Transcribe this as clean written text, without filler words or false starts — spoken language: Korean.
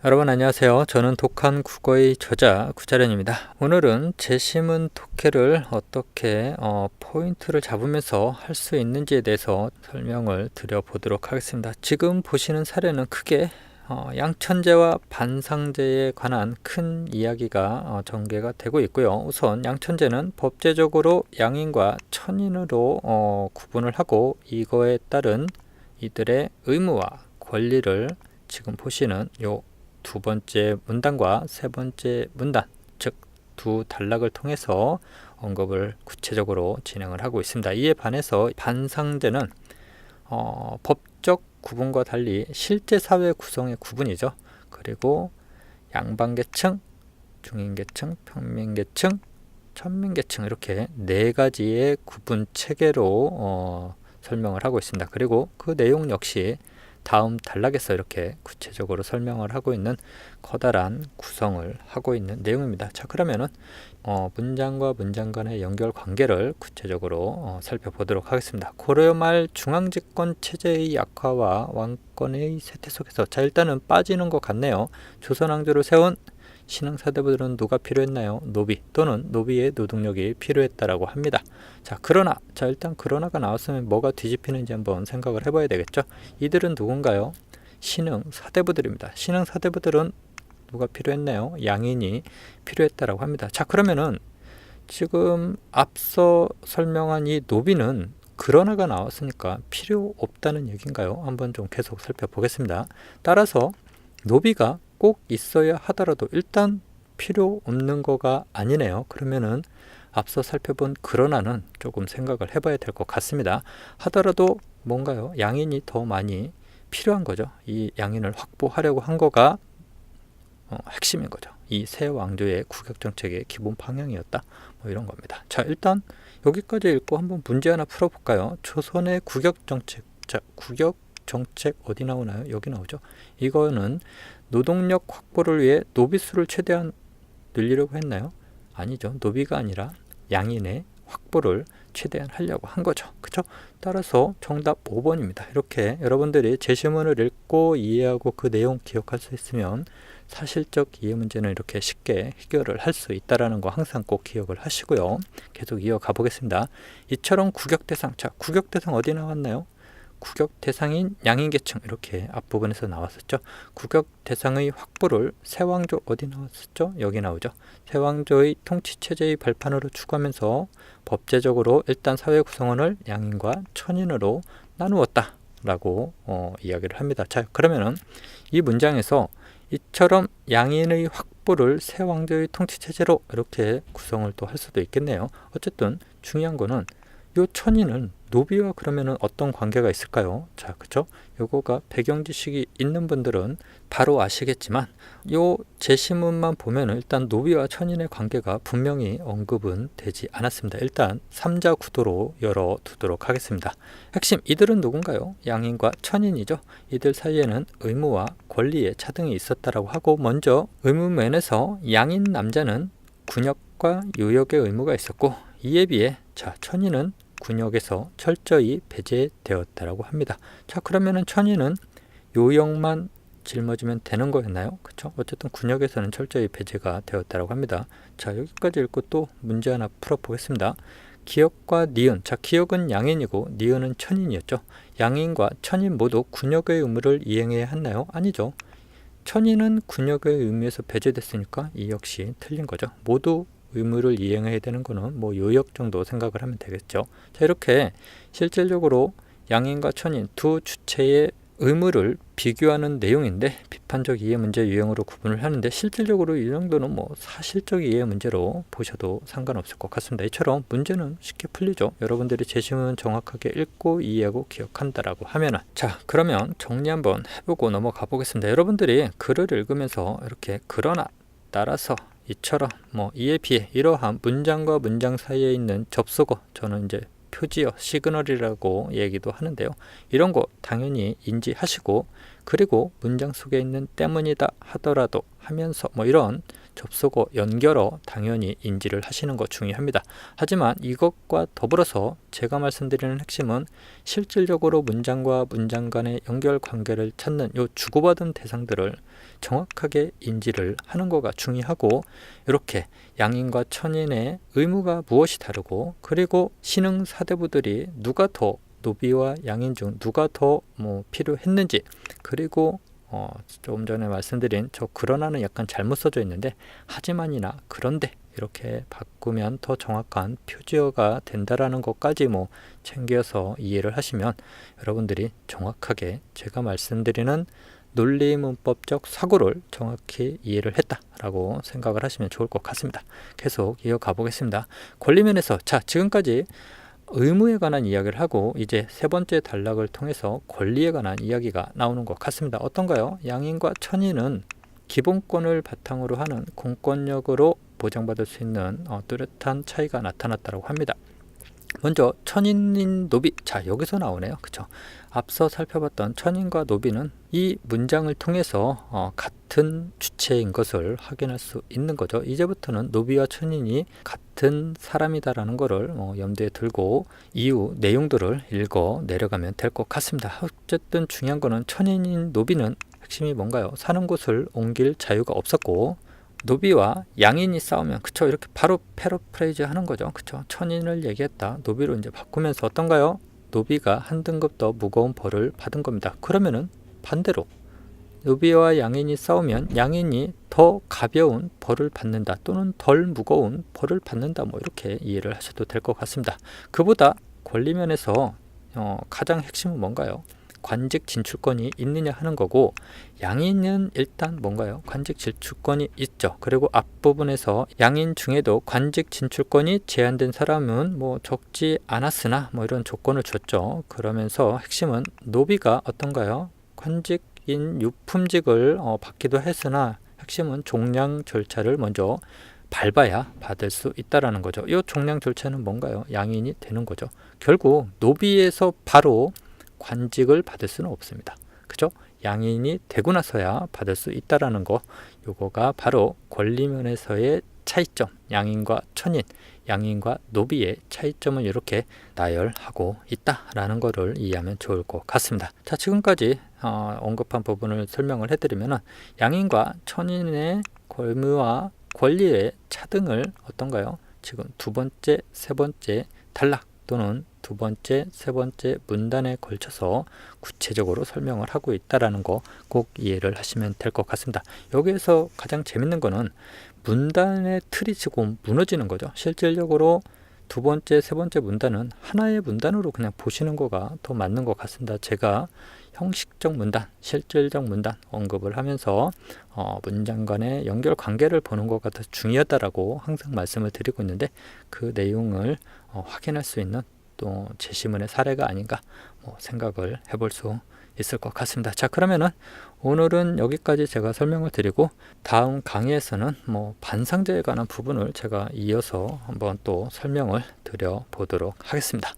여러분 안녕하세요. 저는 독한 국어의 저자 구자련입니다. 오늘은 제시문 독해를 어떻게 포인트를 잡으면서 할 수 있는지에 대해서 설명을 드려보도록 하겠습니다. 지금 보시는 사례는 크게 양천제와 반상제에 관한 큰 이야기가 전개가 되고 있고요. 우선 양천제는 법제적으로 양인과 천인으로 구분을 하고 이거에 따른 이들의 의무와 권리를 지금 보시는 요 두 번째 문단과 세 번째 문단, 즉 두 단락을 통해서 언급을 구체적으로 진행을 하고 있습니다. 이에 반해서 반상제는 법적 구분과 달리 실제 사회 구성의 구분이죠. 그리고 양반계층, 중인계층, 평민계층, 천민계층 이렇게 네 가지의 구분 체계로 설명을 하고 있습니다. 그리고 그 내용 역시 다음 단락에서 이렇게 구체적으로 설명을 하고 있는 커다란 구성을 하고 있는 내용입니다. 자, 그러면은 문장과 문장 간의 연결 관계를 구체적으로 살펴보도록 하겠습니다. 고려 말 중앙집권 체제의 약화와 왕권의 쇠퇴 속에서 일단은 빠지는 것 같네요. 조선 왕조를 세운 신흥 사대부들은 누가 필요했나요? 노비 또는 노비의 노동력이 필요했다라고 합니다. 일단 그러나가 나왔으면 뭐가 뒤집히는지 한번 생각을 해봐야 되겠죠. 이들은 누군가요? 신흥 사대부들입니다. 신흥 사대부들은 누가 필요했나요? 양인이 필요했다라고 합니다. 그러면은 지금 앞서 설명한 이 노비는 그러나가 나왔으니까 필요 없다는 얘기인가요? 한번 좀 계속 살펴보겠습니다. 따라서 노비가 꼭 있어야 하더라도 일단 필요 없는 거가 아니네요. 그러면은 앞서 살펴본 그러나는 조금 생각을 해봐야 될 것 같습니다. 하더라도 뭔가요? 양인이 더 많이 필요한 거죠. 이 양인을 확보하려고 한 거가 핵심인 거죠. 이 새 왕조의 국역정책의 기본 방향이었다. 뭐 이런 겁니다. 일단 여기까지 읽고 한번 문제 하나 풀어볼까요? 조선의 국역정책. 국역정책 어디 나오나요? 여기 나오죠. 이거는 노동력 확보를 위해 노비 수를 최대한 늘리려고 했나요? 아니죠. 노비가 아니라 양인의 확보를 최대한 하려고 한 거죠. 그렇죠? 따라서 정답 5번입니다. 이렇게 여러분들이 제시문을 읽고 이해하고 그 내용 기억할 수 있으면 사실적 이해 문제는 이렇게 쉽게 해결을 할 수 있다는 거 항상 꼭 기억을 하시고요. 계속 이어가 보겠습니다. 이처럼 국역대상. 국역대상 어디 나왔나요? 국역 대상인 양인계층 이렇게 앞부분에서 나왔었죠. 국역 대상의 확보를 세왕조 어디 나왔었죠? 여기 나오죠. 세왕조의 통치체제의 발판으로 추구하면서 법제적으로 일단 사회 구성원을 양인과 천인으로 나누었다 라고 이야기를 합니다. 그러면은 이 문장에서 이처럼 양인의 확보를 세왕조의 통치체제로 이렇게 구성을 또 할 수도 있겠네요. 어쨌든 중요한 거는 요 천인은 노비와 그러면은 어떤 관계가 있을까요? 그쵸? 요거가 배경 지식이 있는 분들은 바로 아시겠지만 요 제시문만 보면은 일단 노비와 천인의 관계가 분명히 언급은 되지 않았습니다. 일단 3자 구도로 열어두도록 하겠습니다. 핵심 이들은 누군가요? 양인과 천인이죠. 이들 사이에는 의무와 권리의 차등이 있었다라고 하고 먼저 의무면에서 양인 남자는 군역과 유역의 의무가 있었고 이에 비해 천인은 군역에서 철저히 배제되었다라고 합니다. 그러면은 천인은 요역만 짊어지면 되는 거였나요? 그쵸? 어쨌든 군역에서는 철저히 배제가 되었다고 합니다. 여기까지 읽고 또 문제 하나 풀어보겠습니다. 기역과 니은. 기역은 양인이고 니은은 천인이었죠. 양인과 천인 모두 군역의 의무를 이행해야 했나요? 아니죠. 천인은 군역의 의무에서 배제됐으니까 이 역시 틀린 거죠. 모두 의무를 이행해야 되는 거는 요역 정도 생각을 하면 되겠죠. 이렇게 실질적으로 양인과 천인 두 주체의 의무를 비교하는 내용인데 비판적 이해 문제 유형으로 구분을 하는데 실질적으로 이 정도는 사실적 이해 문제로 보셔도 상관없을 것 같습니다. 이처럼 문제는 쉽게 풀리죠. 여러분들이 제시문 정확하게 읽고 이해하고 기억한다라고 하면은 그러면 정리 한번 해보고 넘어가 보겠습니다. 여러분들이 글을 읽으면서 이렇게 그러나 따라서 이처럼 이에 비해 이러한 문장과 문장 사이에 있는 접속어 저는 이제 표지어 시그널이라고 얘기도 하는데요. 이런 거 당연히 인지하시고 그리고 문장 속에 있는 때문이다 하더라도 하면서 이런 접속어, 연결어 당연히 인지를 하시는 거 중요합니다. 하지만 이것과 더불어서 제가 말씀드리는 핵심은 실질적으로 문장과 문장 간의 연결 관계를 찾는 요 주고받은 대상들을 정확하게 인지를 하는 거가 중요하고, 이렇게 양인과 천인의 의무가 무엇이 다르고, 그리고 신흥 사대부들이 누가 더 노비와 양인 중 누가 더 필요했는지, 그리고 조금 전에 말씀드린 저 그러나는 약간 잘못 써져 있는데 하지만이나 그런데 이렇게 바꾸면 더 정확한 표지어가 된다라는 것까지 챙겨서 이해를 하시면 여러분들이 정확하게 제가 말씀드리는 논리 문법적 사고를 정확히 이해를 했다라고 생각을 하시면 좋을 것 같습니다. 계속 이어가 보겠습니다. 권리면에서 지금까지 의무에 관한 이야기를 하고 이제 세 번째 단락을 통해서 권리에 관한 이야기가 나오는 것 같습니다. 어떤가요? 양인과 천인은 기본권을 바탕으로 하는 공권력으로 보장받을 수 있는 뚜렷한 차이가 나타났다고 합니다. 먼저 천인인 노비, 여기서 나오네요. 그쵸? 앞서 살펴봤던 천인과 노비는 이 문장을 통해서 같은 주체인 것을 확인할 수 있는 거죠. 이제부터는 노비와 천인이 같은 사람이다라는 것을 염두에 두고 이후 내용들을 읽어 내려가면 될 것 같습니다. 어쨌든 중요한 거는 천인인 노비는 핵심이 뭔가요? 사는 곳을 옮길 자유가 없었고, 노비와 양인이 싸우면 이렇게 바로 패러프레이즈 하는 거죠. 천인을 얘기했다 노비로 이제 바꾸면서 어떤가요? 노비가 한 등급 더 무거운 벌을 받은 겁니다. 그러면은 반대로 노비와 양인이 싸우면 양인이 더 가벼운 벌을 받는다, 또는 덜 무거운 벌을 받는다, 이렇게 이해를 하셔도 될 것 같습니다. 그보다 권리면에서 가장 핵심은 뭔가요? 관직 진출권이 있느냐 하는 거고, 양인은 일단 뭔가요? 관직 진출권이 있죠. 그리고 앞부분에서 양인 중에도 관직 진출권이 제한된 사람은 적지 않았으나 이런 조건을 줬죠. 그러면서 핵심은 노비가 어떤가요? 관직인 유품직을 받기도 했으나 핵심은 종량 절차를 먼저 밟아야 받을 수 있다라는 거죠. 이 종량 절차는 뭔가요? 양인이 되는 거죠. 결국 노비에서 바로 관직을 받을 수는 없습니다. 그죠? 양인이 되고 나서야 받을 수 있다라는 거, 요거가 바로 권리면에서의 차이점, 양인과 천인, 양인과 노비의 차이점을 이렇게 나열하고 있다라는 거를 이해하면 좋을 것 같습니다. 지금까지 언급한 부분을 설명을 해드리면 양인과 천인의 권무와 권리의 차등을 어떤가요? 지금 두 번째, 세 번째 단락 또는 두 번째, 세 번째 문단에 걸쳐서 구체적으로 설명을 하고 있다는 거 꼭 이해를 하시면 될 것 같습니다. 여기에서 가장 재밌는 거는 문단의 틀이 지금 무너지는 거죠. 실질적으로 두 번째, 세 번째 문단은 하나의 문단으로 그냥 보시는 거가 더 맞는 것 같습니다. 제가 형식적 문단, 실질적 문단 언급을 하면서 문장 간의 연결 관계를 보는 것가 더 중요하다라고 항상 말씀을 드리고 있는데, 그 내용을 확인할 수 있는 또 제시문의 사례가 아닌가 생각을 해볼 수 있을 것 같습니다. 그러면은 오늘은 여기까지 제가 설명을 드리고, 다음 강의에서는 반상제에 관한 부분을 제가 이어서 한번 또 설명을 드려 보도록 하겠습니다.